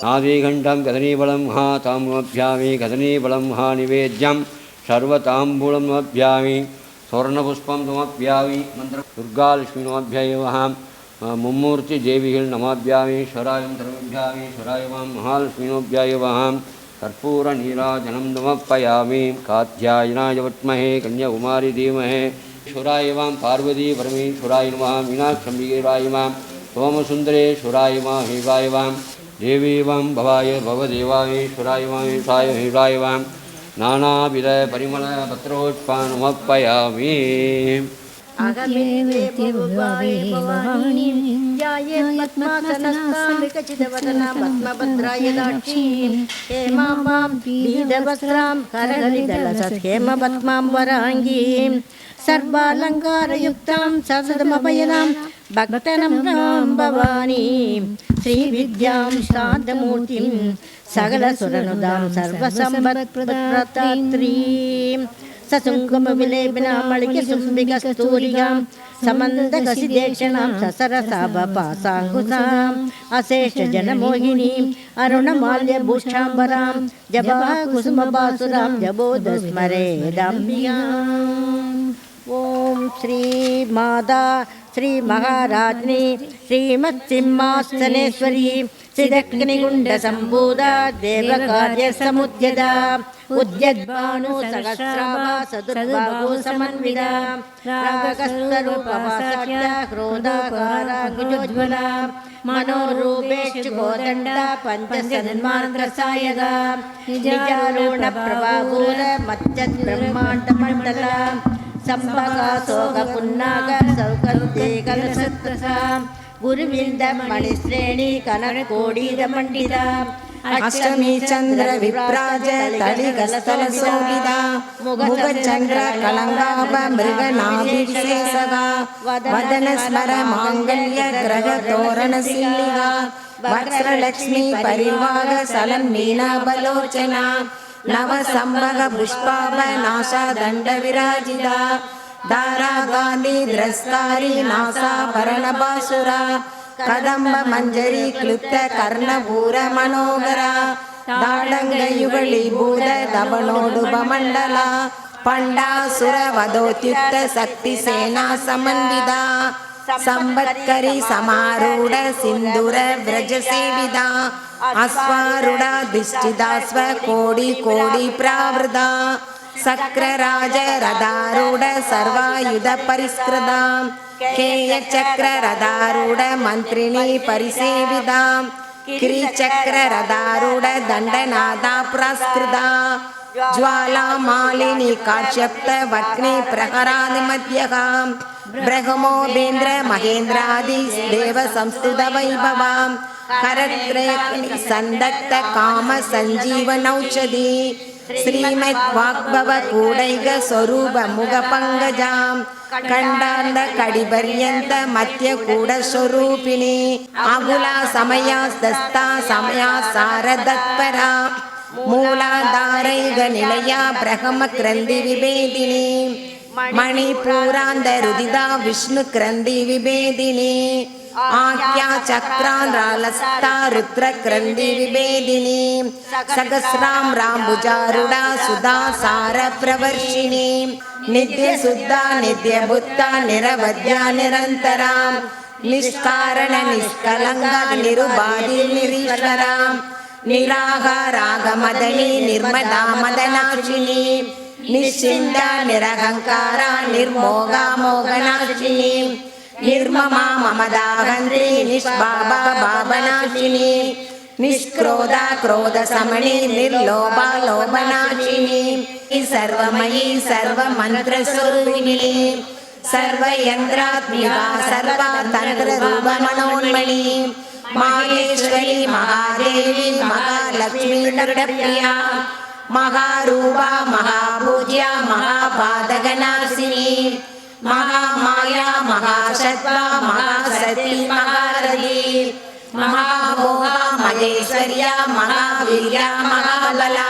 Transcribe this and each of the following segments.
नादीघण्टं कदनीबलं हा ताम्नोऽभ्यामि कदनीबलं हा निवेद्यं सर्वताम्बूलमभ्यामि स्वर्णपुष्पं नमभ्यामि मंत्र दुर्गालक्ष्मीनमभ्यैवः मुम्मूर्ति देवीகள் नमभ्यामि ईश्वरायं धर्मभ्यामि ईश्वराय मां महालक्ष्मीनोभ्यैवः कर्पूर नीराजनं नमप्पयामि कात्यायनाय विद्महे कन्याकुमारी धीमहि ईश्वराय मां पार्वती परमेश्वराय नमः मीनाक्षम्बिकाय मां सोमसुन्दरेश्वराय मां हिवाय मां देवी वां भवाय भवदेवामीश्वराय वामीशाय हिराय वां नानाविध परिमल पत्रोत्पानमप्पयामि सर्वालंकारयुक्तां सदमभयनां भक्तनम्रां भवानी श्रीविद्यां शान्तमूर्तिं सकलसुरनुदां सर्वसम्पत्प्रदात्रीं ससुङ्कुमविलेपनामलिकसुम्बिकस्तूलिकां समन्दकसिदेक्षणां ससरसाभपासाङ्कुशाम् अशेषजनमोहिनीम् अरुणमाल्यभूषाम्बरां जबाकुसुमबासुरां जबोधस्मरेदम्बिकाम्। ओम श्री माता श्री महाराज्ञी श्रीमत्सिंहासनेश्वरी सिद्धग्निकुण्ड सम्भूता देवकार्य समुद्यता उद्यद्भानु सहस्राभा सदुर्बाहु समन्विता रागस्तरूपवासाख्या क्रोधाकाराग्निज्वला मनोरूपेषु गोदण्डा पञ्चसन्मार्गसायगा निजारूढप्रभापूर मज्जद्ब्रह्माण्डमण्डला संभगासोगपुन्नाग सौकर्तेकलसत्तसा गुरुविन्दमणिश्रेणी कनककोडीरमण्डिता अष्टमी चंद्र विप्राज तलिगस्तलशोभिता मुगचंद्र कलंगाभ मृगनाभिषेसगा वदन स्मर मांगल्य ग्रह तोरण सिल्लिगा वज्रलक्ष्मी परिवाग सलन मीना बलोचना नव संभग पुष्पाभ नाशा दंड विराजिता दारा गांधी द्रस्कारी नासा भरणबासुरा कदंब मंजरी क्लुप्त कर्णपूर मनोहरा दाडंगयुगली भूत दबनोडुबमंडला पंडासुर वदोत्युक्त शक्ति सेना समन्विता संवत्करी समारूढ़ सिंदूर व्रज सेविता अश्वारूढ़ दिष्टिदास्व कोडि कोडि प्रावृता सक्राराज रदारूढ़ सर्वायुध परिष्कृता केय चक्र रदारूढ़ मंत्रिणी परिसेविता किरीचक्र रदारूढ़ दंडनादा पुरस्कृता ज्वाला मालिनी काश्यप्त वक्नि प्रहरादि मध्यगा ब्रह्मोपेन्द्र महेन्द्रादि देव संस्तुत वैभवां करत्रे संदक्त काम संजीवनौषधि श्रीमद् वाग्भव कूडैग स्वरूप मुख पंकजां खंडांड कडिपर्यंत मध्य कूड स्वरूपिणी आगुला समयास्तस्ता समया सारदत्परा मूलाधारैग निलया ब्रह्म क्रंदि विभेदिनी मणिपूरांधरुदिता विष्णु क्रंदि विभेदिनी आख्या चक्रांध्रालस्ता रुद्र क्रंदि विभेदिनी सहस्राम राम्बुजारूढ़ा सुधा सार प्रवर्षिणी नित्य शुद्धा नित्य बुद्धा निरवध्या निरंतरा निष्कारण निष्कलंगा निरुबाधि निरीश्वरा निराहारागमदनी निर्मदा मदनाशिनी निश्चिंदा निरहंकारा निर्मोगा मोगनाशिनी निर्ममा ममदाहंत्री निष्बाबा बाबनाशिनी निष्क्रोधा क्रोध समणी निर्लोभा लोभनाशिनी सर्वमयी सर्वमंत्र स्वरूपिणी सर्वयन्त्रात्मिका सर्वतन्त्ररूपमनोन्मणि माहेश्वरी महादेवी महालक्ष्मी नृडप्रिया महारूपा महापूज्या महापादकनाशिनी महामाया महासत्त्वा महासती महारथी महामोहा महेश्वर्या महावीर्या महाबला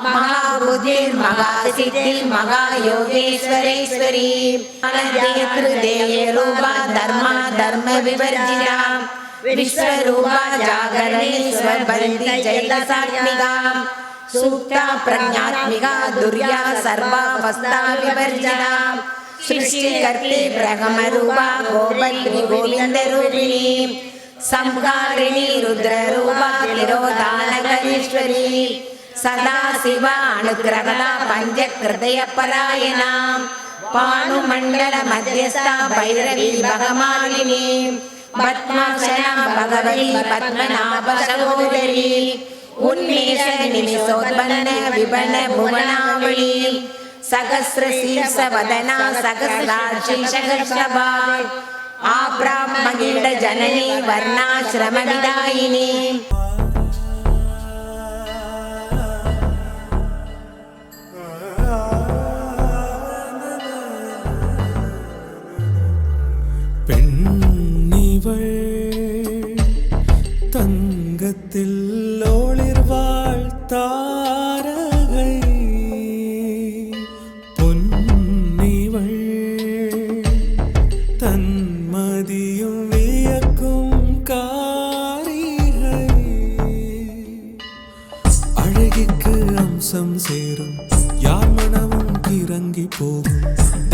महाबुद्धिर्महासिद्धि महायोगेश्वरेश्वरी रूपा धर्म विवर्जिता विश्वरूपा जागरणी स्वबन्धि जैतसात्मिका सूक्ता प्रज्ञात्मिका दुर्या सर्वावस्था विवर्जिता सृष्टिकर्त्री ब्रह्मरूपा गोपत्री गोविन्दरूपिणी संहारिणी रुद्ररूपा तिरोधानकरीश्वरी सदा शिव अनुग्रहदा पंचकृतयपरायणा पाणुमण्डल मध्यस्था भैरवी भगमालिनी पद्मासना भगवती पद्मनाभ सहोदरी उन्मेष निमिषोत्पन्न विपन्न भुवनावली सहस्र शीर्ष वदना सहस्राक्षी सहस्रभा आब्राह्मणीड जननी वर्णाश्रम विदायिनी தங்கத்தில் ஒளிர்வாள் தாரகை பொன்னிவள் தன்மதியும் வியக்கும் காரிகை அழகிற்கு அம்சம் சேரும் யார் மனமும் கிறங்கி போகும்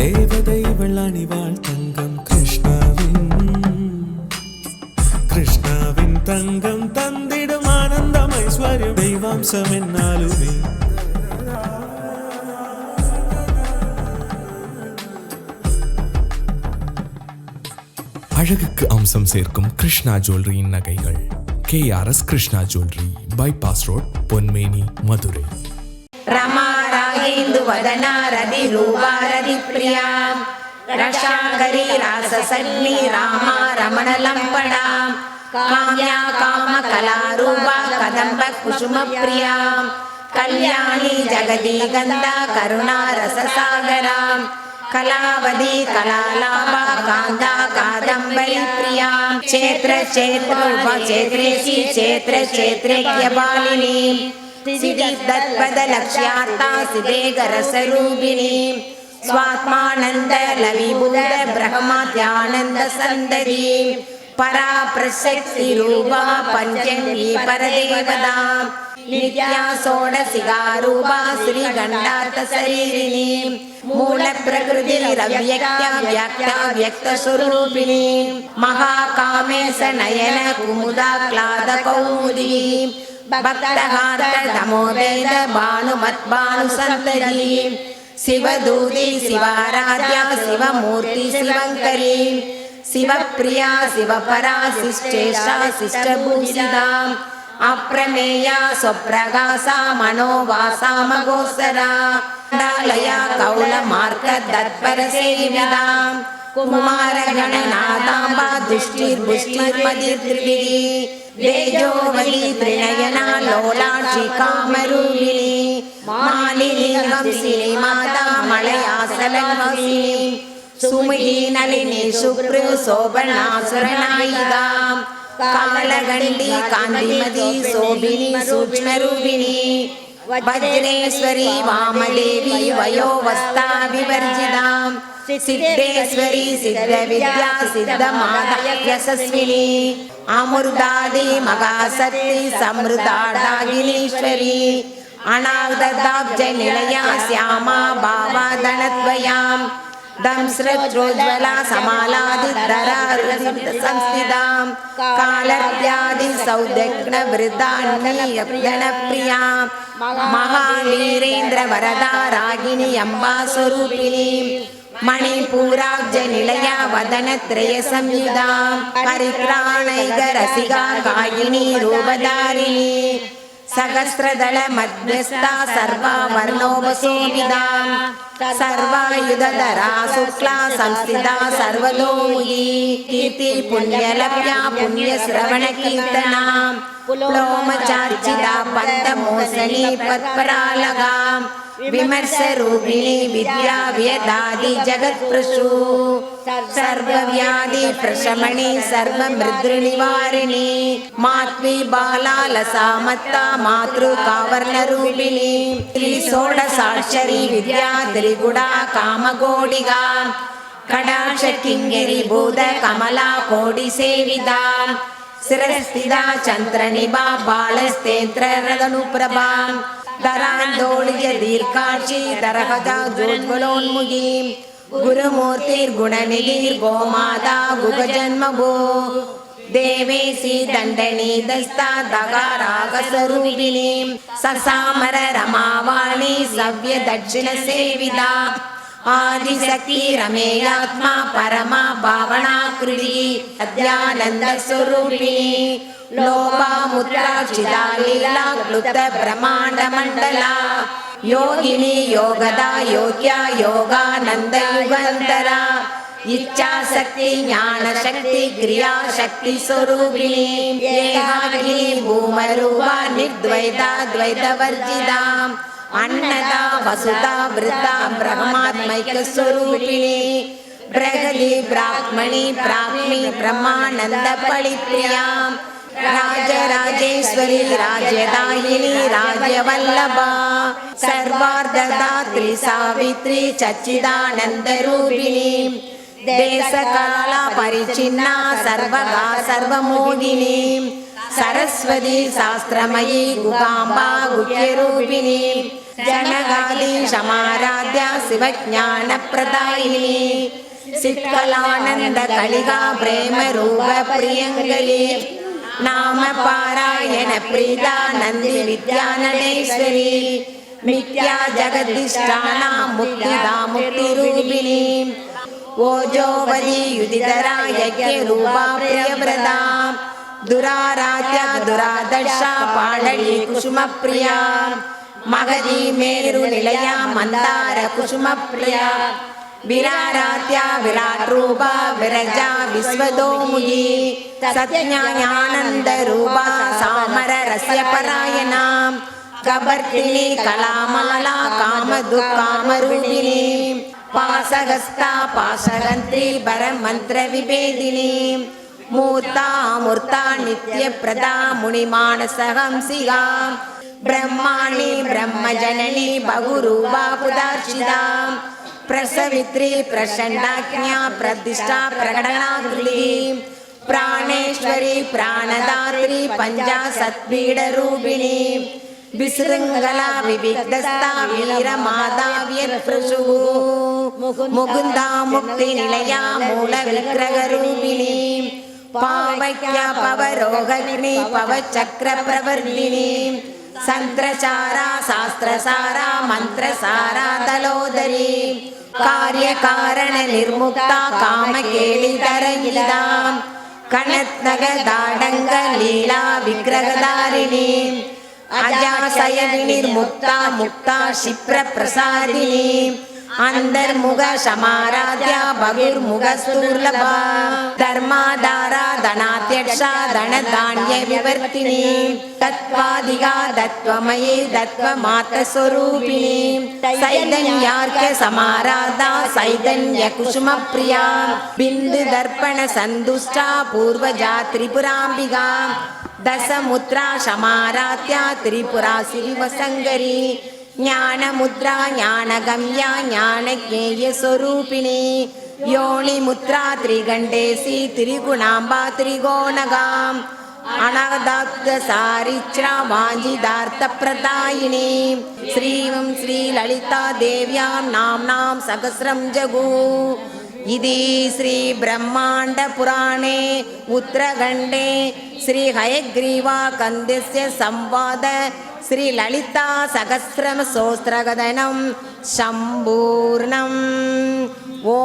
தேவதை வெள்ளணிவாள் தங்கம் கிருஷ்ணாவின் தங்கம் தந்திடும் ஆனந்தம் ஐஸ்வர்யம் தெய்வாம்சம் என்னாலுமே அழகுக்கு அம்சம் சேர்க்கும் கிருஷ்ணா ஜுவல்லரியின் நகைகள் KRS Krishna jewellery, bypass road, Ponmeni, Madurai. Rama Rakendu Vathana ரதி ரூபா ரதி பிரியா ரஷாகரி ராசசன்னி ராமா ரமண லம்படா காம்யா காம கலாரூபா கதம்ப குசும பிரியா கல்யாணி ஜகதி கந்தா கருணா ரசசாகரா கலாவதி கலாலாபா காந்தா காதம்பரி பிரியா சேத்ர சேத்ர உப சேத்ரேசி சேத்ர சேத்ரேக்யபாலினி சிதிதத்பத லக்ஷ்யார்த்தா சிதேகரசரூபிணி स्वात्मानंद लविबुद्ध ब्रह्मात्यानंद संदरी परा प्रशक्ति रूपा पंचमी परदेवता नित्या षोडशिका रूपा श्री गंडात शरीरिणी मूल प्रकृति रव्यक्त्या व्याख्या व्यक्त स्वरूपिणी महाकामेश नयन कुमुदा क्लाद कौमुदी भक्तहार्थ धमोदय भानुमत भानु संतरी शिवदूती शिवाराध्या शिवमूर्ति शिवंकरी शिवप्रिया शिवपरा शिष्टेशा शिष्टभूषिता अप्रमेया स्वप्रकाशा मनोवासा मगोसरा दालया कौलमार्ग तत्पर सेविता कुमारगणनाथाम्बा दुष्टिर्बुष्टिर्मदिर्त्रिभिः तेजोवली त्रिनयना लोलाक्षि कामरूपिणी मालिनी वंशिनी माता मलयासलन्वसिनी सुमुखी नलिनी शुभ्र शोभनासुरनायिका कालगण्डी कान्तिमती शोभिनी सूक्ष्मरूपिणी वज्रेश्वरी वामदेवी वयोवस्था विवर्जिता सिद्धेश्वरी सिद्धविद्या सिद्धमाता यशस्विनी अमृतादि महाशक्ति समृद्धागिनीश्वरी अनागताब्ज निलया श्यामा भावा धनद्वयां दंश्रोज्ज्वला समालादिधरा संस्थितां कालत्यादि सौदग्न वृद्धान्यप्रिया महावीरेन्द्र वरदा रागिनी अम्बा स्वरूपिणी मणिपूराब्ज निलया वदनत्रय संयुधा परित्राणैक रसिका कायिनी रूपधारिणी सहस्रदल मध्यस्था सर्वा वर्णोपशोभिता सर्वायुधधरा शुक्ला संस्थिता सर्वतोमुखी कीर्ति पुण्यलभ्या पुण्यश्रवण कीर्तना प्लोमचार्चिता पद्ममोसनी पत्परालगा विमर्शरूपिणी विद्या व्यदादि जगत्प्रसू सर्वव्याधि प्रशमनी सर्वमृद्रुनिवारिणी मात्वी बालालसामत्ता मातृकावर्णरूपिणी त्रिषोडशाक्षरी विद्या त्रिगुणा कामकोटिका कटाक्ष किङ्गिरी भूत कमला कोटिसेविता शिरस्थिता चन्द्रनिभा बालस्तेन्द्ररदनुप्रभा धरान्दोलिय दीर्घाक्षी दरहजा ज्योज्वलोन्मुखी गुरुमूर्तिर्गुणनिधिर्गोमाता गुगजन्मभो देवेशी दण्डनी दस्ता दगारागस्वरूपिणी ससामर रमावाणी सव्य दक्षिणसेविता आदिशक्ति रमेयात्मा परमा भावनाकृति अद्यानन्दस्वरूपिणी लोपामुद्राक्षिता लीला क्लुप्त ब्रह्माण्डमण्डला योगिनी योगदा योग्या योगानन्दयुगन्तरा इच्छाशक्ति ज्ञानशक्ति क्रियाशक्ति स्वरूपिणी एकाकिनी भूमरूपा निर्द्वैता द्वैतवर्जिता अन्नदा वसुधा वृद्धा ब्रह्मात्मैक स्वरूपिणी प्रगति ब्राह्मणी प्राप्मी ब्रह्मानंद परिप्रिया राजराजेश्वरी राज्यदायिनी राज्यवल्लभा सर्वार्धदात्री सावित्री सच्चिदानंद रूपिणी देशकाला परिचिन्ना सर्वगा सर्वमोहिनी सरस्वती शास्त्रमयी गुगाम्बा गुह्यरूपिणी जनगादी समाराध्या शिवज्ञानप्रदायिनी सित्कलानंद कलिका प्रेम रूप प्रियंगली नाम पारायण प्रीता नंदी विद्यानडेश्वरी मिथ्या जगदिष्टाना मुक्तिदा मुक्तिरूपिणी ओजोवदी युधिधरा यज्ञ रूपा प्रियव्रता दुराराध्या दुरादर्शा पाडली कुसुम प्रिया मगधी मेरु निलया मंदार कुसुम प्रिया विराराध्या विराट रूपा विरजा विश्वदोमुखी सत्यानंद रूपा सामर रस्य परायणा कबर्तिनी कलामाला काम दुःखामरूपिणी पाशहस्ता पाशहंत्री परमंत्र विभेदिनी मूर्ता मूर्ता नित्यप्रदा मुनिमानसहंसिका ब्रह्माणी ब्रह्मजननी बहुरूपा पुदार्शिता प्रसवित्री प्रचंडाज्ञा प्रतिष्ठा प्रकटनाकृति प्राणेश्वरी प्राणदात्री पंचाशत्पीडरूपिणी विशृंखला विविक्तस्था वीरमाधाव्यप्रसु मुकुंदा मुक्ति निलया मूल विग्रहरूपिणी पावक्या पवरोहिणी पवचक्र प्रवर्तिनी संत्रचारा शास्त्रसारा मंत्रसारा दलोदरी कार्यकारण निर्मुक्ता कामकेली तरंगिता कणत्नगदाडंग लीला विग्रहधारिणी अजाशय विनिर्मुक्ता मुक्ता क्षिप्र प्रसादिनी अंतर्मुख समाराध्या बहिर्मुख स्थूलभा धर्माधारा धनाध्यक्षा धनधान्य विवर्तिनी तत्वाधिका तत्वमयी तत्वमात्र स्वरूपिणी चैतन्यार्क समाराधा चैतन्य कुसुम प्रिया बिंदु दर्पण संदुष्टा पूर्वजा त्रिपुरांबिका दशमुद्रा समाराध्या त्रिपुरा श्रीवसंगरी ज्ञानमुद्रा ज्ञानगम्या ज्ञानज्ञेय स्वरूपिणी योनिमुद्रा त्रिगंडेशी त्रिगुणांबा त्रिगोणगाम् अनादात्तसारिच्रा वाञ्छितार्थप्रदायिनी श्रीं श्रीललिता देव्यां नाम्नां सहस्रं जगु इति श्रीब्रह्माण्डपुराणे उत्तरखण्डे श्रीहयग्रीवाकन्दस्य संवाद श्रीललिता सहस्रम स्तोत्रकथनं सम्पूर्णम् ॐ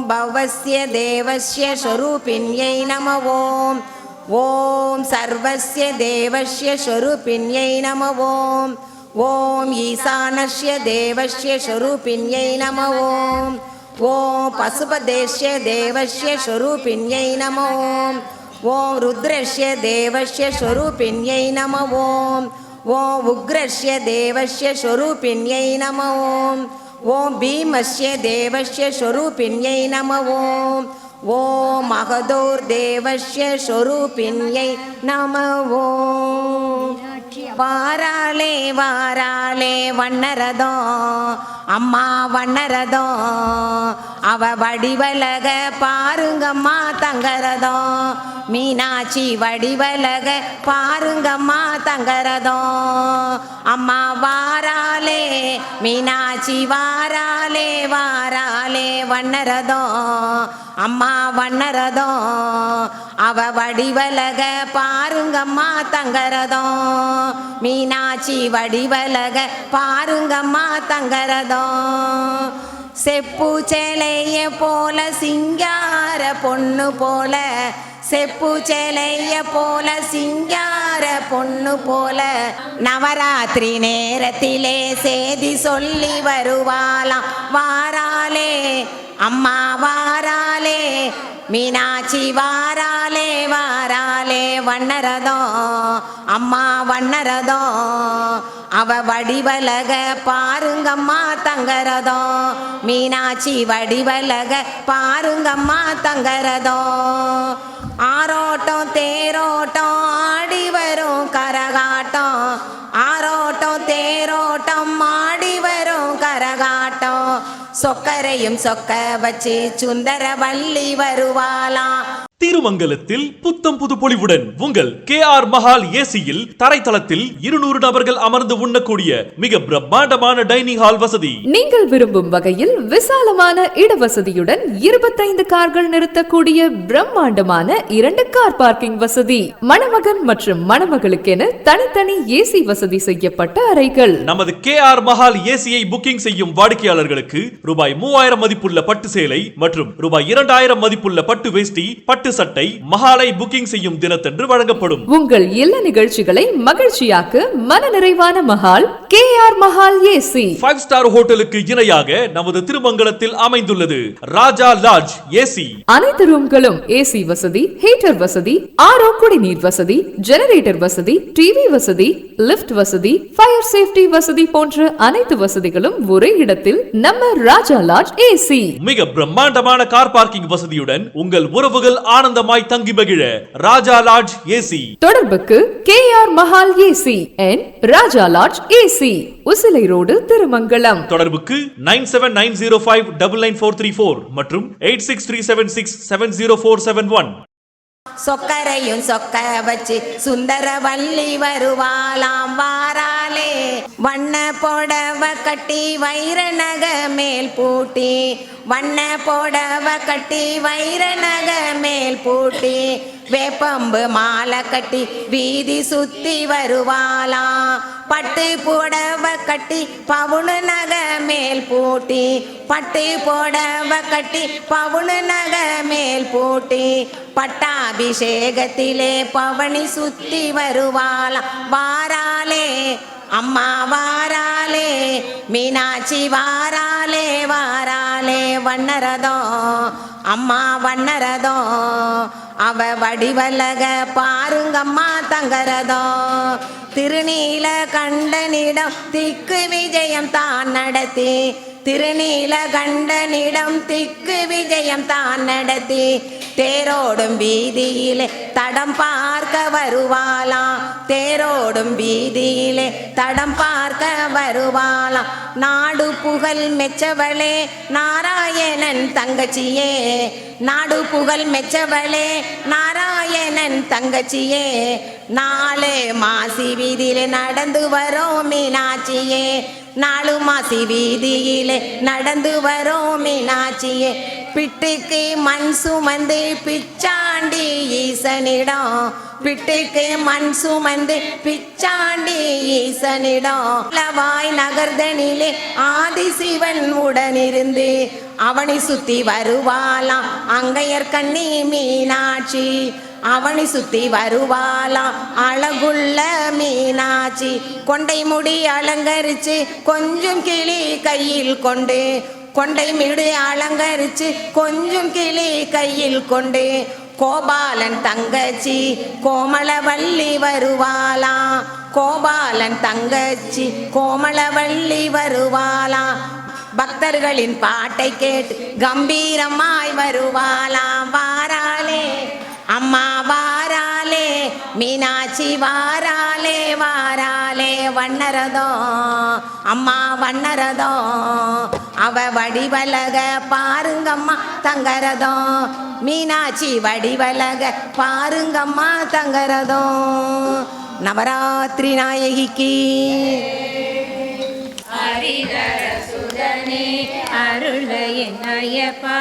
भवस्य देवस्य स्वरूपिण्यै नमः। ॐ ஓம் சர்வஸ்ய தேவஸ்ய ஸ்வரூபிண்யை நம ஓம். ஓம் ஈசானஸ்ய தேவஸ்ய ஸ்வரூபிண்யை நம ஓம். ஓம் பசுபதேஸ்ய தேவஸ்ய ஸ்வரூபிண்யை நம ஓம். ஓம் ருத்ரஸ்ய தேவஸ்ய ஸ்வரூபிண்யை நம ஓம். ஓம் உக்ரஸ்ய தேவஸ்ய ஸ்வரூபிண்யை நம ஓம். ஓம் பீமஸ்ய தேவஸ்ய ஸ்வரூபிண்யை நம ஓம். ஓம் மகதோர் தேவஸ்ய ஸ்வரூபிண்யை நம ஓம். வாராளே வாராளே வண்ணரதம் அம்மா வண்ணரதம் அவ வடிவலக பாருங்கம்மா தங்கரதம். மீனாட்சி வடிவலக பாருங்கம்மா தங்கரதம். அம்மா வாராளே மீனாட்சி வாராளே வாராளே வண்ணரதம் அம்மா வண்ணரதம் அவ வடிவலக பாருங்கம்மா தங்கரதம். மீனாட்சி வடிவலக பாருங்கம்மா தங்கரதம். செப்பு சேலைய போல சிங்கார பொண்ணு போல செப்பு சேலைய போல சிங்கார பொண்ணு போல நவராத்திரி நேரத்திலே சேதி சொல்லி வருவாளாம். வாராளே அம்மா வாராளே மீனாட்சி வாராளே வாராளே வண்ணரதம் அம்மா வண்ணரதம் அவ வடிவலக பாருங்கம்மா தங்கரதம். மீனாட்சி வடிவலக பாருங்கம்மா தங்கரதம். ஆரோட்டம் தேரோட்டம் ஆடி வரும் கரகாட்டம். ஆரோட்டம் தேரோட்டம் ஆடி வரும் கரகாட்டம். சொக்கரையும் சொக்க வச்சு சுந்தரவள்ளி வருவாளாம். திருமங்கலத்தில் புத்தம் புது பொலிவுடன் உங்கள் KR மஹால் ஏசியில் தரைத்தளத்தில் 200 நபர்கள் அமர்ந்து உண்ணக்கூடிய மிக பிரம்மாண்டமான டைனிங் ஹால் வசதி. நீங்கள் விரும்பும் வகையில் விசாலமான இடவசதியுடன் 25 கார்கள் நிறுத்தக்கூடிய பிரம்மாண்டமான 2 கார் பார்க்கிங் வசதி. மணமகன் மற்றும் மணமகளுக்கென தனித்தனி ஏசி வசதி செய்யப்பட்ட அறைகள். நமது KR மஹால் ஏசியை புக்கிங் செய்யும் வாடிக்கையாளர்களுக்கு ரூபாய் 3000 மதிப்புள்ள பட்டு சேலை மற்றும் ரூபாய் 2000 மதிப்புள்ள பட்டு வேஷ்டி பட்டு சட்டை மஹாலை புக்கிங் செய்யும் தினத்தன்று வழங்கப்படும். உங்கள் இல்ல நிகழ்ச்சிகளை மகிழ்ச்சியாக்க மனநிறைவான மஹால் KR மஹால் ஏசி. 5 ஸ்டார் ஹோட்டலுக்கு இணையாக நமது திருமங்கலத்தில் அமைந்துள்ளது ராஜா லாட்ஜ் ஏசி. அனைத்து ரூம்களும் ஏசி வசதி, ஹீட்டர் வசதி, ஆரோ குடிநீர் வசதி, ஜெனரேட்டர் வசதி, டிவி வசதி, லிஃப்ட் வசதி, ஃபயர் சேஃப்டி வசதி போன்ற அனைத்து வசதிகளும் ஒரே இடத்தில் நம்ம ராஜா லாட்ஜ் ஏசி. மிக பிரம்மாண்டமான கார் பார்க்கிங் வசதியுடன் உங்கள் உறவுகள் ஆனந்தமாய் தங்கி மகிழ ராஜா லாட்ஜ் ஏசி. தொடர்புக்கு KR Mahal AC and Raja lodge AC, Usilai road, Thirumangalam. தொடர்புக்கு 9790599434 மற்றும் 8637670471. சொக்கரையும் சொக்க வச்சு சுந்தரவள்ளி வருவாளாம். வாராளே வண்ண புடவ கட்டி வைர நக மேல் பூட்டி. வண்ண புடவ கட்டி வைர நக மேல் பூட்டி. வேப்பம்பு மாலை கட்டி வீதி சுத்தி வருவாளாம். பட்டு புடவ கட்டி பவுனு நக மேல் பூட்டி. பட்டு புடவ கட்டி பவுனு நக மேல் பூட்டி. பட்டாபிஷேகத்திலே பவனி சுத்தி வருவாளாம். வாராளே அம்மா வாராளே மீனாட்சி வாராளே வாராளே வண்ணரதம் அம்மா வண்ணரதம் அவ வடிவலக பாருங்கம்மா தங்கரதம். திருநீல கண்டனிடம் திக்கு விஜயம் தான் நடத்தி. திருநீல கண்டனிடம் திக்கு விஜயம் தான் நடத்தி. தேரோடும் வீதியிலே தடம் பார்க்க வருவாளாம். தேரோடும் வீதியிலே தடம் பார்க்க வருவாளாம். நாடு புகழ் மெச்சவளே நாராயணன் தங்கச்சியே. நாடு புகழ் மெச்சவளே நாராயணன் தங்கச்சியே. 4 மாசி வீதியிலே நடந்து வரோம் மீனாட்சியே. 4 மாசி வீதியிலே நடந்து வரோம் மீனாட்சியே. பிட்டுக்கு மண் சுமந்து பிச்சாண்டி ஈசனிடம். பிட்டுக்கு மண் சுமந்து பிச்சாண்டி ஈசனிடம். லவாய் நகர்தனிலே ஆதிசிவன் உடனிருந்து அவனை சுத்தி வருவாளாம் அங்கையர் கண்ணி மீனாட்சி. அவனி சுத்தி வருவாளாம் அழகுள்ள மீனாட்சி. கொண்டை முடி அலங்கரிச்சு கொஞ்சம் கிளி கையில் கொண்டு, கொண்டை முடி அலங்கரிச்சு கொஞ்சம் கிளி கையில் கொண்டு, கோபாலன் தங்கச்சி கோமளவள்ளி வருவாளாம். கோபாலன் தங்கச்சி கோமளவள்ளி வருவாளாம். பக்தர்களின் பாட்டை கேட்டு கம்பீரமாய் வருவாளாம். வாராளே அம்மா வாராளே, மீனாட்சி வாராளே வாராளே, வண்ணரதம் அம்மா வண்ணரதம். அவ வடிவலக பாருங்கம்மா தங்கரதம், மீனாட்சி வடிவலக பாருங்கம்மா தங்கரதம். நவராத்திரி நாயகிக்கு ஹரிஹர சுதனே அருள்க என் ஐயப்பா.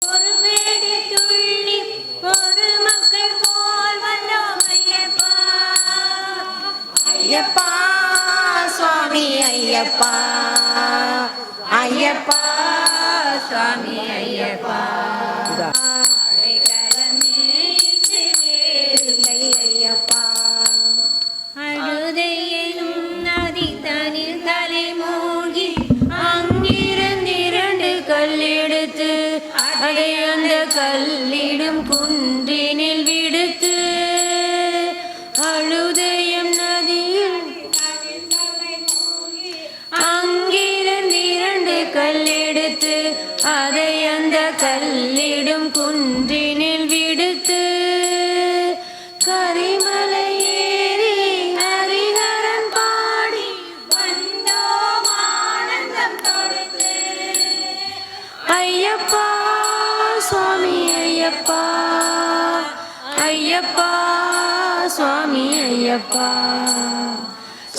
ஒரு மேடை துள்ளி ஒரு மக்கள் போல் வந்தோம் ஐயப்பா. ஐயப்பா சுவாமி ஐயப்பா, ஐயப்பா சுவாமி ஐயப்பா. ஐயப்பா. அழுதையனும் நதி தனில் தலை மூழ்கி அங்கிருந்திரண்டு கல்லெடுத்து அதை அந்த கல்லிடும் குன்றினில் விடுத்து, அழுதையம் நதியில் அங்கிருந்திரண்டு கல்லெடுத்து அதை அந்த கல்லிடும் குன்றினில் விடுத்து, கரிமலை ஏறி ஹரிஹரன் பாடி வந்தோம் ஆனந்தம் தொடுத்து. ஐயப்பா சுவாமி ஐயப்பா, ஐயப்பா சுவாமி ஐயப்பா.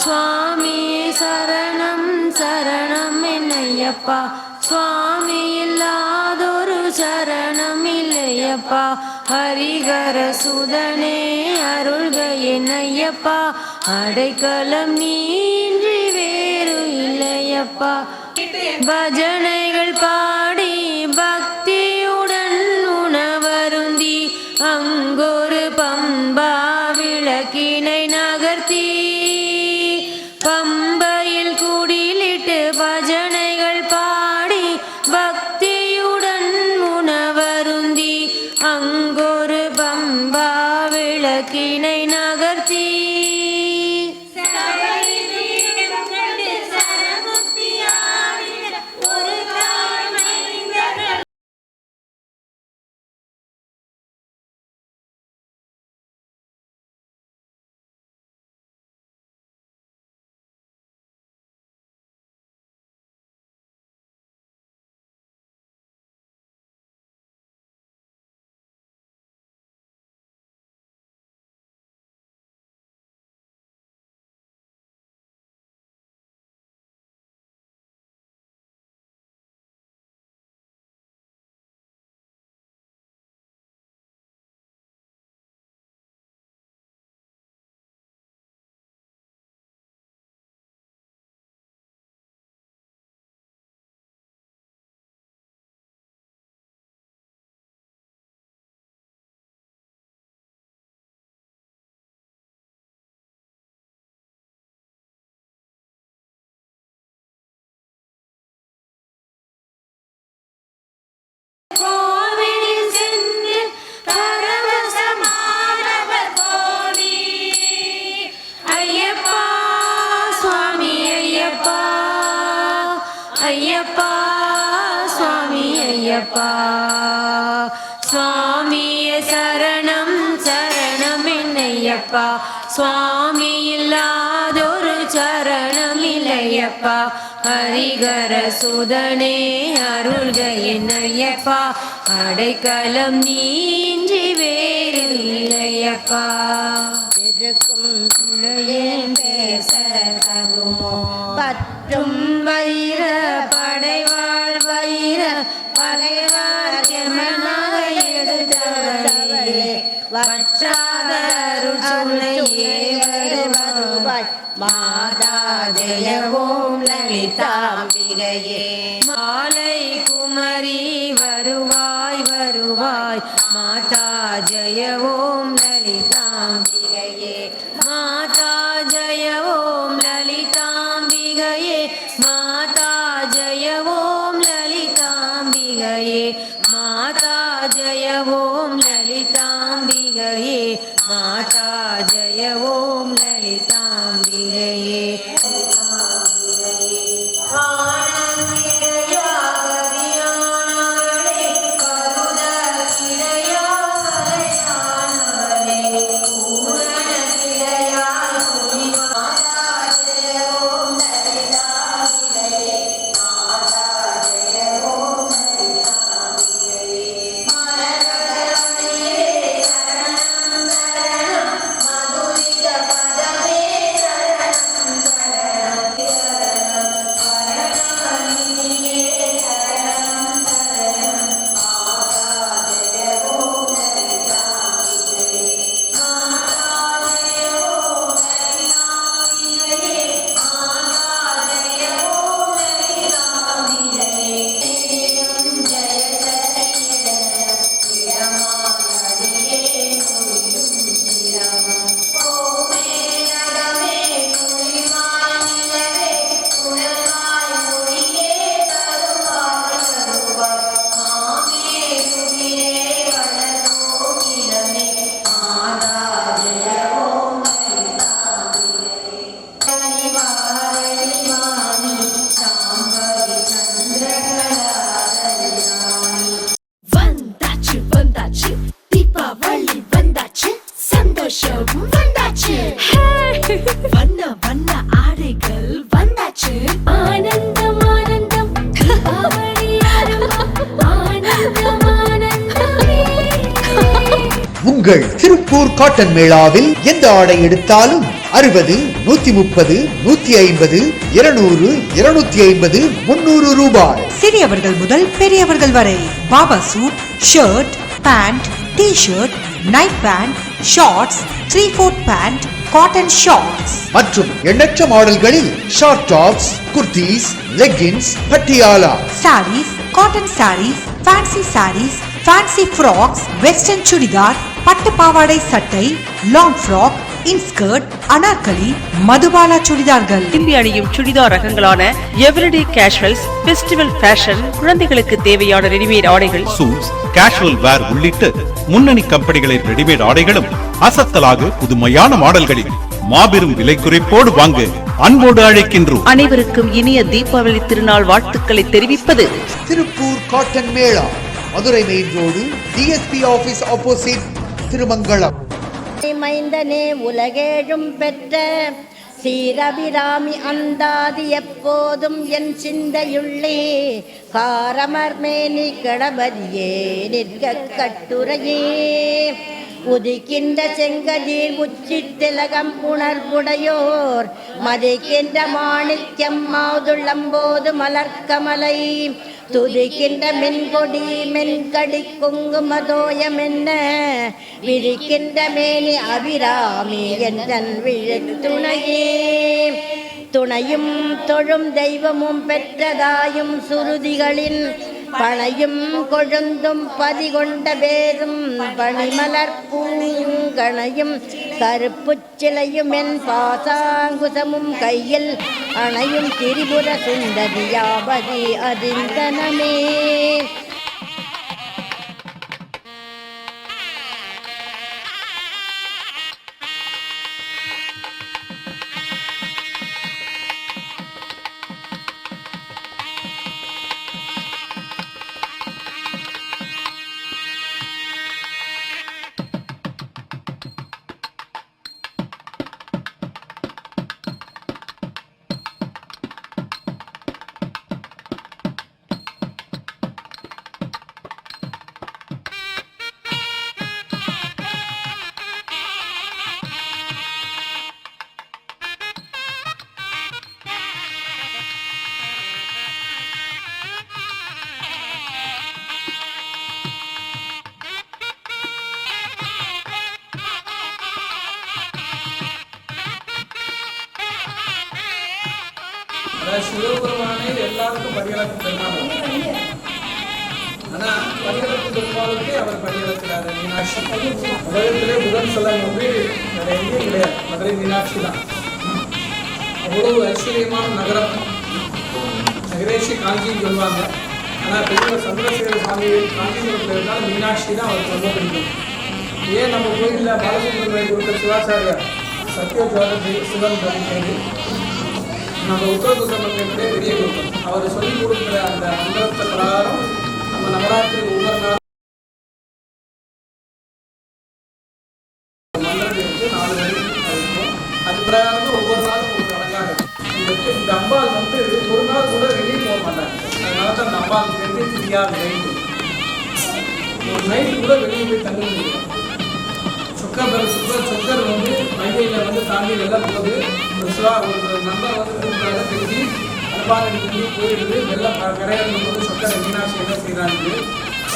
சுவாமி சரணம் சரணம் என் ஐயப்பா, சுவாமி இல்லாதொரு சரணம் இல்லையப்பா. ஹரிஹர சுதனே அருள்க என் ஐயப்பா, அடைக்கலம் நீன்றி வேறு இல்லையப்பா. பஜனைகள் பாடி பக்தியுடன் உணவருந்தி அங்கொரு பம்பா விளக்கினை நகர்த்தி, பம்பையில் குடிலிட்டு பஜனைகள் பாடி பக்தியுடன் உணவருந்தி அங்கொரு பம்பா விளக்கினை நகர்த்தி ஐயப்பா சுவாமி ஐயப்பா சுவாமியே சரணம் சரணம் என்னையப்பா சுவாமி இல்லாதொரு சரணம் இல்லையப்பா ஹரிகர சுதனே அருள்க என்னையப்பா அடைக்கலம் நீன்றி வேறு இல்லையப்பா இருக்கும் ஏன் பேச தகுமோ பற்றும் வைர படைவாள் வைர பகைவார் எமனாக எடுத்தவளே வற்றாத அருள் சொல்லையே வருவாய் மாதா ஜெய ஓம் லலிதாம்பிகையே மாலை குமரி வருவாய் வருவாய் மாதா ஜெய ஓம் லலிதாம்பிகையே மாதா ஜெய ஓம் லலிதாம்பிகையே மாதா ஜெய ஓம் லலிதாம்பிகையே மாதா ஜெய ஓம் லலிதாம்பிகையே மாதா ஜெய ஓம் லலிதாம்பிகையே வந்தாச்சு வந்தாச்சு தீபாவளி வந்தாச்சு சந்தோஷம் வந்தாச்சு வண்ண வண்ண ஆடைகள் வந்தாச்சு ஆனந்தம் ஆனந்தம் தீபாவளி ஆரம்பம் ஆனந்தம் ஆனந்தமே உங்கள் திருப்பூர் காட்டன் மேளாவில் எந்த ஆடை எடுத்தாலும் 60, 130, 150, 200, 250, 300 ரூபாய். சிறியவர்கள் முதல் பெரியவர்கள் வரை பாபா suit, shirt, pant, T shirt, night pant, shorts, 3/4 pant, cotton shorts மற்றும் எண்ணற்ற மாடல்களில் short tops, kurtis, leggings, Patiala saris, cotton saris, fancy saris, fancy frocks, western churidar, பட்டு பாவாடை சட்டை, long frock, inskirt, Anarkali, Madhubala சுடிதார்கள், விரும்பி அணியும் சுடிதார் ரகங்களான எவ்ரிடே கேஷுவல்ஸ், ஃபெஸ்டிவல் ஃபேஷன், குழந்தைகளுக்கு தேவையான ரெடிமேட் ஆடைகள், சூட்ஸ், கேஷுவல் வேர் உள்ளிட்ட முன்னணி கம்பெனிகளின் ரெடிமேட் ஆடைகளும் அசத்தலாக புதுமையான மாடல்களில் மாபெரும் விலை குறைப்போடு வாங்க அன்போடு அழைக்கின்றோம். அனைவருக்கும் இனிய தீபாவளி திருநாள் வாழ்த்துக்களை தெரிவிப்பது Tiruppur cotton Mela, Madurai main road, DSP office opposite, Thirumangalam. மைந்தனே உலகேழும் பெற்ற சீரபிராமி அந்தாதி எப்போதும் என் சிந்தையுள்ளே காரமர்மேனி கணபதியே நிற்க கட்டுரையே உதிக்கின்ற செங்கதிர் உச்சி திலகம் உணர்வுடையோர் மதிக்கின்ற மாணிக்கம் மாதுளம்போது மலர்கமலை துதிக்கின்ற மென்கொடி மென்கடி குங்குமதோயம் என்ன விரிக்கின்ற மேனி அபிராமி என்றன் விழுத்துணையே துணையும் தொழும் தெய்வமும் பெற்றதாயும் சுருதிகளின் பனையும் கொழுந்தும் பதிகொண்ட பேரும் பனிமலர் பூங்கணையும் கருப்பு சிலையும் என் பாசாங்குசமும் கையில் அணையும் திரிபுர சுந்தரியாபதி அதிந்தனமே. சிவபெருமானை எல்லாருக்கும் பரிகலக்கும் பெருமாள். ஆனால் பரிகலக்கு பெருமாளுக்கு அவர் பரிகலக்கிறார் மீனாட்சி. உலகத்திலே முதல் ஸ்தலம் வந்து வேற எங்கேயும் கிடையாது, மதுரை மீனாட்சி தான். அவ்வளவு ஐஸ்வர்யமான நகரம். நகரேஷி காஞ்சின்னு சொல்லுவாங்க. ஆனால் பெரிய சந்திரசேகர சுவாமி காஞ்சிபுரத்தில் இருந்தாலும் மீனாட்சி தான் அவருக்கு ரொம்ப பிடிக்கும். ஏன் நம்ம கோயிலில் பாலசுப்ரமணிய கொடுத்த சிவாச்சாரியார் சத்யஜோத சிவன் பண்ணிக்கிறது நம்ம உத்தரகுத்த மந்திரத்திலே பெரிய கொடுத்தோம். அவர் சொல்லிக் கொடுக்குற அந்த மந்திரத்தை பிரகாரம் நம்ம நவராத்திரி ஒவ்வொரு நாள் மந்திரம் இருக்கு, 4 வரி இருக்கும். அது பிரகாரம் ஒவ்வொரு நாளும் ஒரு அலங்காரம். இந்த அம்பாள் வந்து ஒரு நாள் கூட வெளியே போக மாட்டாங்க. அதனால தான் அந்த அம்பாள் தெரியாது நைட்டு. ஒரு நைட்டு கூட வெளியே போய் தங்க முடியும். சொக்கர் வந்து வைகையில் வந்து தாண்டி வெள்ளம் போகுது. ஒரு நம்பர் வந்து கூப்பிட்டாங்க, தெரிஞ்சு அன்பாங்க போயிடுது. வெள்ளம் கரையாடும் போது சொக்கரை மீனாட்சி என்ன செய்கிறாங்க,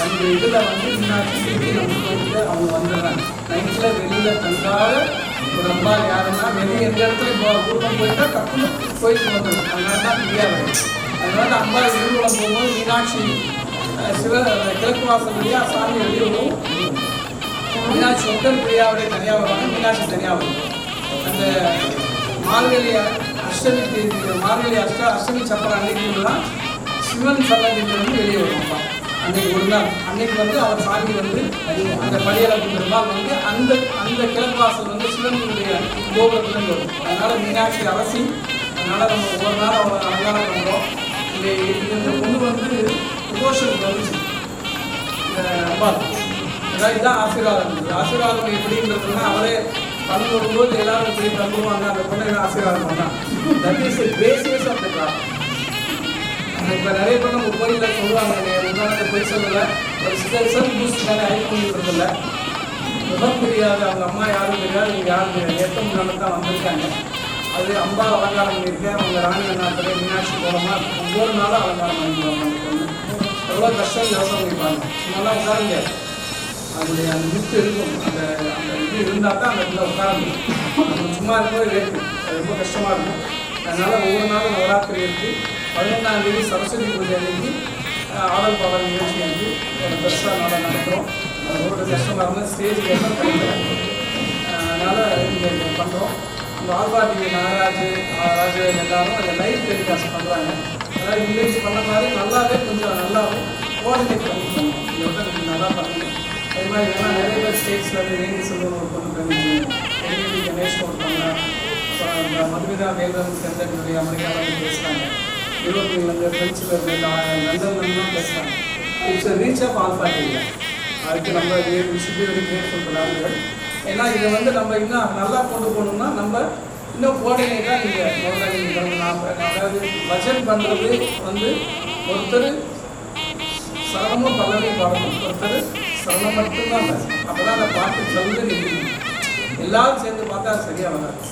அந்த இதில் வந்து மீனாட்சி திருப்பி நம்ம போயிட்டு அவங்க வந்துடுறாங்க. நைட்டில் வெளியில் தங்காத ஒரு அம்பாள் யாருன்னா வெளியே எந்த இடத்துல கூட்டம் போயிட்டா டக்குன்னு போயிட்டு வந்துடும். அதனால தான் தெரியாது. அதனால அம்பாள் ஊர்வலம் போகும்போது மீனாட்சி கிழக்கு வாசல் வழியாக சாமி வெளியிடும். மீனாட்சி சொக்கர் பிரியாவுடைய தனியாக வருவாங்க, மீனாட்சி தனியாக வரும். அந்த மார்கழி அஷ்டமி சப்பரம் அன்னைக்குலாம் சிவன் சன்னதியிலிருந்து வெளியே வருவாங்க. அன்னைக்கு ஒரு நாள் அன்னைக்கு வந்து அவர் சாமி வந்து அந்த படியளப்பு பெருமாள் வந்து அந்த கிழக்கு வாசல் வந்து சிவனுடைய கோபுரத்துலேருந்து வரும். அதனால மீனாட்சி அரசி. அதனால நம்ம ஒவ்வொரு நாள் அவங்க அலங்காரம் பண்ணுறோம். இந்த பொண்ணு வந்து உபோஷனுக்கு வந்துச்சு இந்த அம்பாள். அதாவது இதுதான் ஆசீர்வாதம். ஆசீர்வாதம் எப்படின்றதுன்னா அவரே பண்ண வரும்போது எல்லாரும் இப்படி தம்புவாங்க, அந்த பொண்ணை ஆசீர்வாதம் பண்ணான். That is basis of the craft. இப்போ நிறைய பேர் நம்ம கோயிலில் சொல்லுவாங்க, உதாரணத்தை போய் சொல்லலை, ஒரு ஸ்பெஷல் பூஸ்ட் மேலே ஹைட் பண்ணிக்கிறதில்ல. முகம் தெரியாது, அவங்க அம்மா யாரும் தெரியாது, இங்கே யாரும் ஏற்ற முன்னாடி தான் வந்திருக்காங்க. அது அம்பா அலங்காரம் பண்ணியிருக்கேன். அவங்க ராணி அண்ணாத்திரை மீனாட்சி மூலமாக ஒவ்வொரு நாளும் அலங்காரம் பண்ணிக்குவாங்க. அந்த பொண்ணு எவ்வளோ கஷ்டம் யோசனை பண்ணிப்பாங்க. நல்லா உட்காருங்க, அதனுடைய அந்த முத்து இருக்கும். அந்த இது இருந்தால் தான் அந்த இடத்துல உட்கார முடியும். நம்ம சும்மா இருக்கும்போது இருக்குது, அது ரொம்ப கஷ்டமாக இருக்கும். அதனால் ஒவ்வொரு நாளும் நவராத்திரி இருக்குது. 11ஆம் தேதி சரஸ்வதி பூஜை அன்னைக்கு ஆடல் பாடல் நிகழ்ச்சி வந்து ஒரு பெருசாக நாளை நடத்துகிறோம். அது ரொம்ப கஷ்டமாக இருந்தால் ஸ்டேஜ் எல்லாம் கிடைக்கல. அதனால் இங்கே பண்ணுறோம். இந்த ஆல்பா டிவி நாகராஜ் எல்லாரும் அந்த லைவ் டெலிகாஸ்ட் பண்ணுறாங்க. அதாவது இங்கிலீஷ் பண்ண மாதிரி நல்லாவே கொஞ்சம் நல்லாவும் கோஆர்டினேட் பண்ணிக்கணும். இதை வந்து கொஞ்சம் நல்லா பண்ணணும். அது மாதிரி ஏன்னா நிறைய பேர் ஸ்டேட்ஸில் வந்து வேங்கி செல்வம் ஒரு பொண்ணு பண்ணிச்சு, எல்இடி கணேஷ் ஒரு பண்ணா, அப்புறம் இந்த மதுமிதா வேதம் சென்டனுடைய அமெரிக்காவில் பேசுகிறாங்க, யூரோப்பியன்லேருந்து ஃப்ரெண்ட்ஸில் லண்டன்லாம் பேசுகிறாங்க. It's reach of alpha TV. அதுக்கு நம்ம வெரி கிரேட்ஃபுல் நாடுகள். ஏன்னா இதை வந்து நம்ம இன்னும் நல்லா கொண்டு போகணும்னா நம்ம இன்னும் கோஆர்டினேட்டாக நீங்கள் அதாவது பட்ஜெட் பண்ணுறது வந்து ஒருத்தர் சரணமும் பல்லவியும் பாடணும், ஒருத்தர் சரணம் மட்டும்தான். அப்போ தான் அந்த பாட்டு சல்லுன்னு நிற்கணும். எல்லாரும் சேர்ந்து பார்த்தா சரியாக வராது.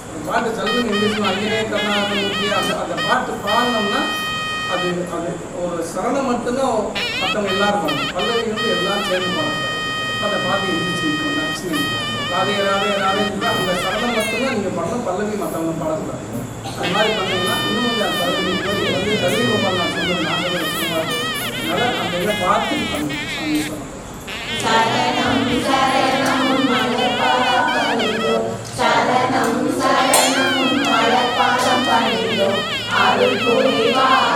அந்த பாட்டு சல்லுன்னு நிற்கணும். அங்கேயே கர்நாடகி அந்த பாட்டு பாடணும்னா அது ஒரு சரணம் மட்டும்தான் மற்றவங்க எல்லாரும் பாடணும். பல்லவி வந்து எல்லாரும் சேர்ந்து பாடணும். அந்த பாட்டு இருந்துச்சு மேக்ஸிமம் ராதே ராதே ராதேன்னா அந்த சரணம் மட்டும்தான் நீங்கள் பண்ணணும். பல்லவி மற்றவங்க பாடக்கூடாது. அது மாதிரி பண்ணிங்கன்னா இன்னும் கொஞ்சம் பல்லவி வந்து கலிகோபால் நான் சொல்லுவேன், நாங்கள் சொல்லுவாங்க. அதனால் அந்த இதை பார்த்து பண்ணணும். சரணம் சரணம் மலர்பாதம் பணிந்தோம், சரணம் சரணம் மலர்பாதம் பணிந்தோம், அருள் புரிவாய்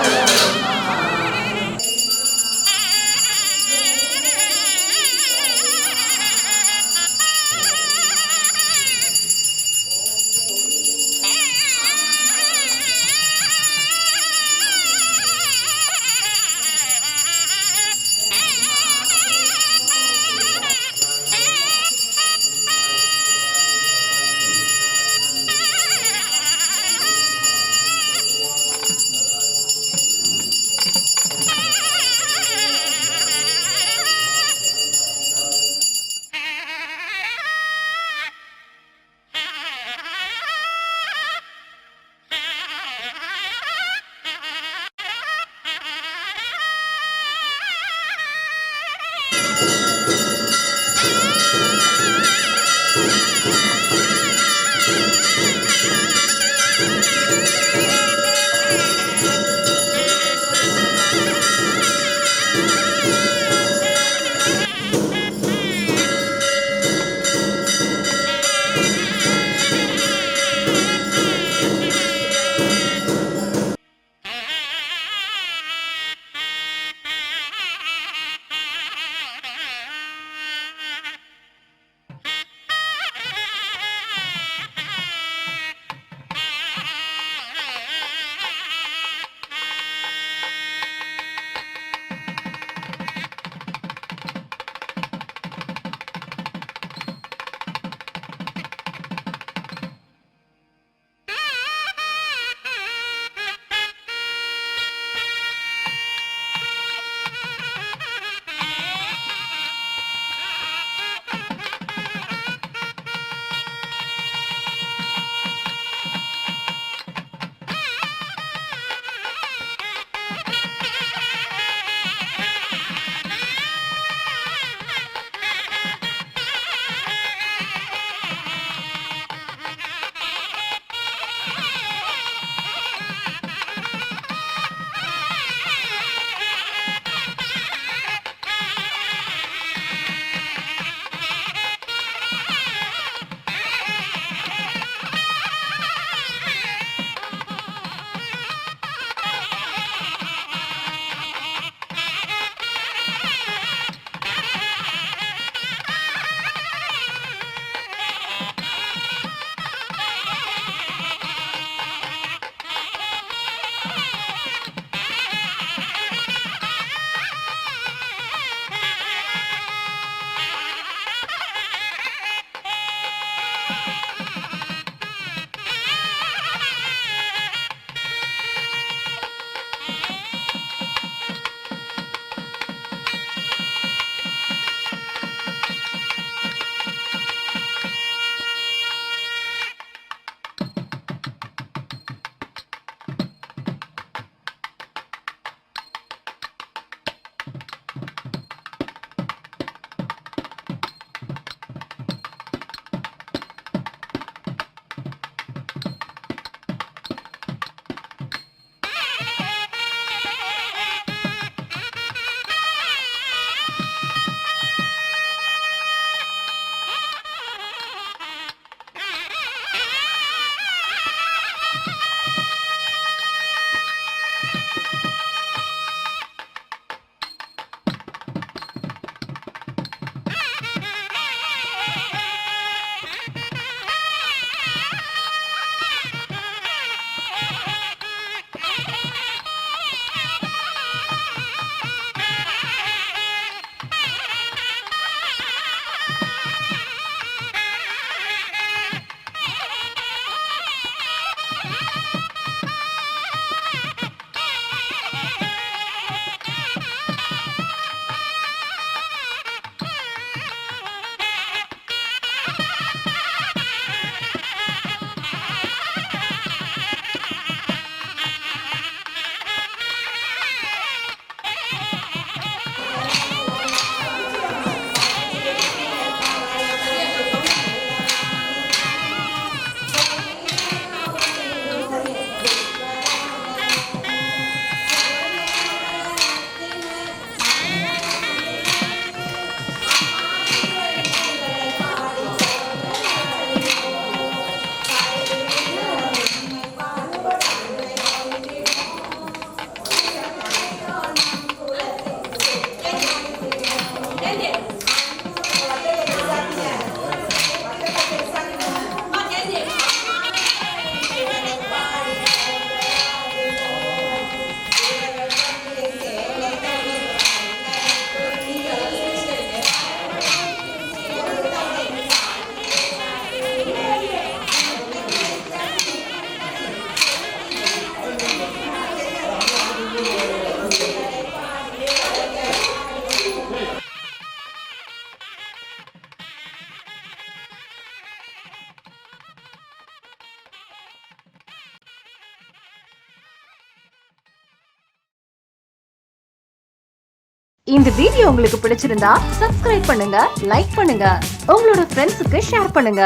இந்த வீடியோ உங்களுக்கு பிடிச்சிருந்தா சப்ஸ்கிரைப் பண்ணுங்க, லைக் பண்ணுங்க, உங்களோட ஃப்ரெண்ட்ஸுக்கு ஷேர் பண்ணுங்க.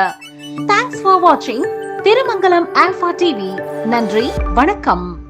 தேங்க்ஸ் ஃபார் வாட்சிங் திருமங்கலம் ஆல்பா டிவி. நன்றி, வணக்கம்.